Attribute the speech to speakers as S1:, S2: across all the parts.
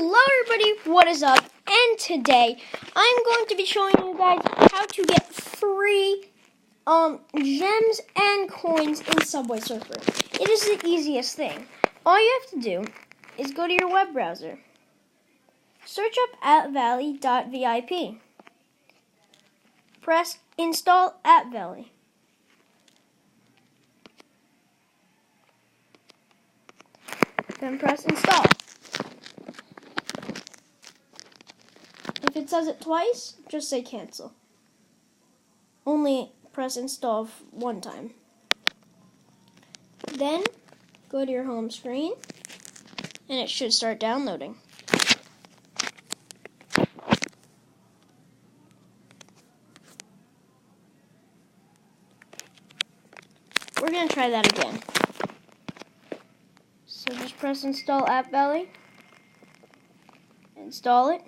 S1: Hello everybody, what is up? And today I'm going to be showing you guys how to get free gems and coins in Subway Surfer. It is the easiest thing. All you have to do is go to your web browser. Search up appvalley.vip. Press install appvalley. Then press install. If it says it twice, just say cancel. Only press install one time. Then go to your home screen and it should start downloading. We're going to try that again. So just press install appvalley. Install it.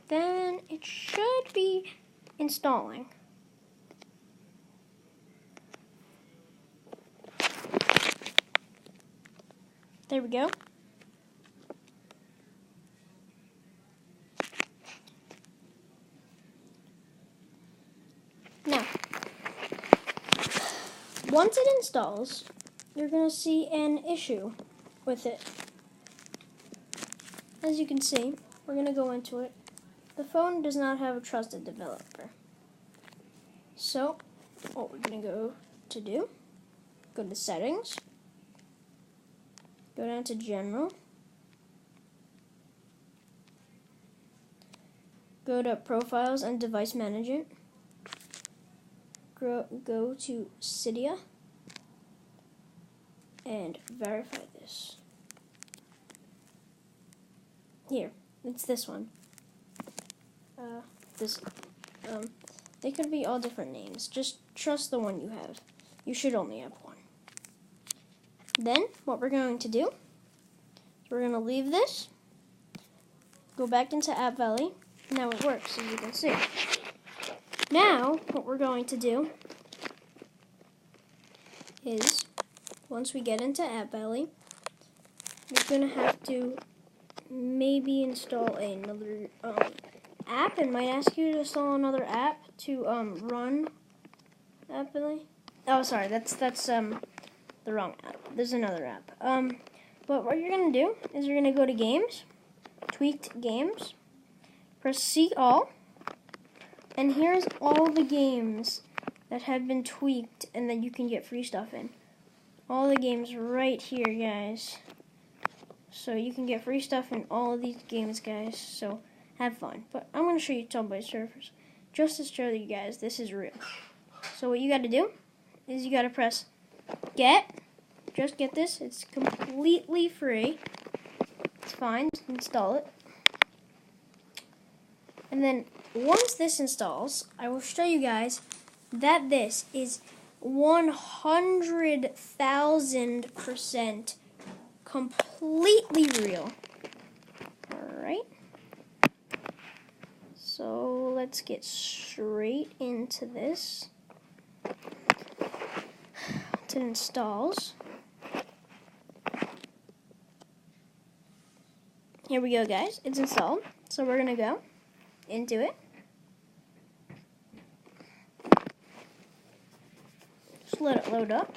S1: Then it should be installing. There we go. Now, once it installs, you're going to see an issue with it. As you can see, we're going to go into it. The phone does not have a trusted developer. So, what we're going to go to settings, go down to general, go to profiles and device management, go to Cydia, and verify this. Here, it's this one. They could be all different names. Just trust the one you have. You should only have one. Then, what we're going to do is we're going to leave this, go back into appvalley. Now it works, as you can see. Now, what we're going to do is, once we get into appvalley, we're going to have to maybe install another app. It might ask you to install another app to run appvalley. Oh, sorry, that's the wrong app. There's another app. But what you're gonna do is you're gonna go to games, tweaked games, press see all, and here's all the games that have been tweaked and that you can get free stuff in. All the games right here, guys. So you can get free stuff in all of these games, guys. So have fun. But I'm going to show you Subway Surfers just to show you guys this is real. So what you got to do is you got to press get. Just get this. It's completely free. It's fine. Just install it. And then once this installs, I will show you guys that this is 100,000% completely real. Alright. So let's get straight into this. Once it installs. Here we go, guys. It's installed. So we're going to go into it. Just let it load up.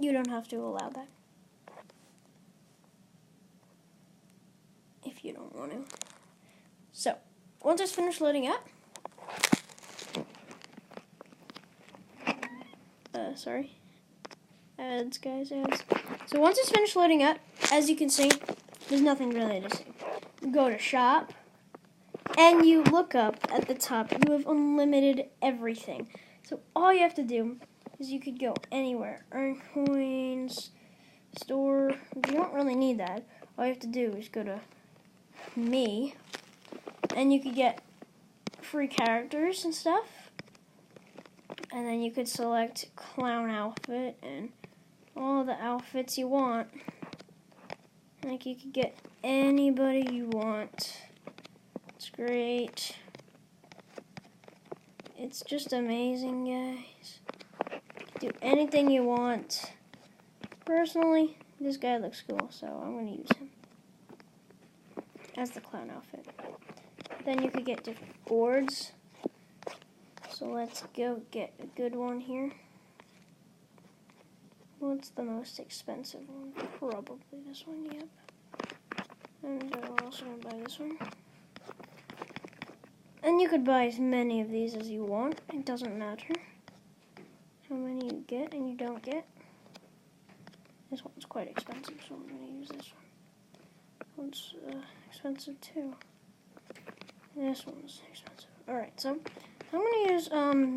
S1: You don't have to allow that if you don't want to. So, once it's finished loading up, sorry, ads, guys, ads. So once it's finished loading up, as you can see, there's nothing really to see. You go to shop, and you look up at the top. You have unlimited everything. So all you have to do is you could go anywhere. Earn coins, store. You don't really need that. All you have to do is go to me, and you could get free characters and stuff. And then you could select clown outfit and all the outfits you want. Like you could get anybody you want. It's great. It's just amazing, guys. do anything you want. Personally, this guy looks cool, so I'm going to use him as the clown outfit. Then you could get different boards. So let's go get a good one here. What's the most expensive one? Probably this one, yep. And I'm also going to buy this one. And you could buy as many of these as you want. It doesn't matter how many you get and you don't get. This one's quite expensive, so I'm going to use this one. One's expensive too. This one's expensive. Alright, so I'm going to use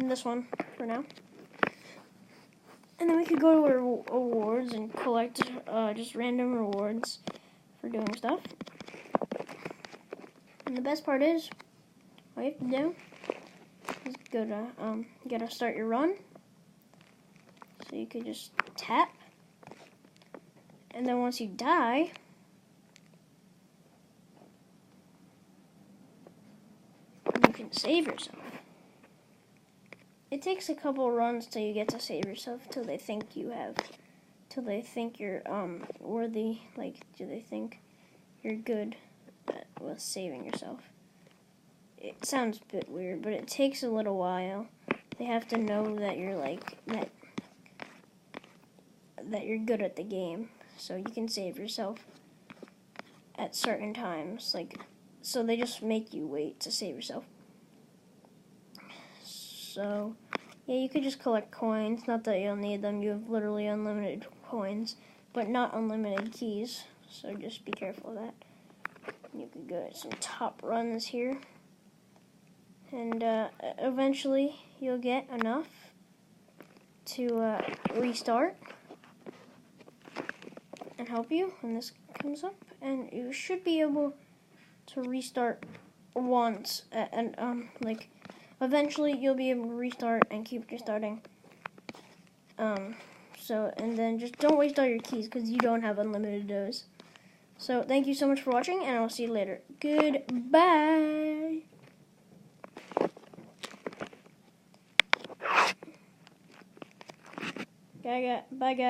S1: this one for now. And then we could go to our awards and collect just random rewards for doing stuff. And the best part is, all you have to do is go to, you gotta start your run. So you could just tap. And then once you die, you can save yourself. It takes a couple runs till you get to save yourself, till they think you have, till they think you're worthy, like, do they think you're good with saving yourself. It sounds a bit weird, but it takes a little while. They have to know that you're like, that you're good at the game, so you can save yourself at certain times, like, so they just make you wait to save yourself. So, yeah, you could just collect coins. Not that you'll need them. You have literally unlimited coins, but not unlimited keys. So just be careful of that. You could go at some top runs here. And eventually you'll get enough to restart and help you when this comes up. And you should be able to restart once. Like, eventually, you'll be able to restart and keep restarting. And then just don't waste all your keys because you don't have unlimited those. So, thank you so much for watching, and I'll see you later. Goodbye. Bye, guys.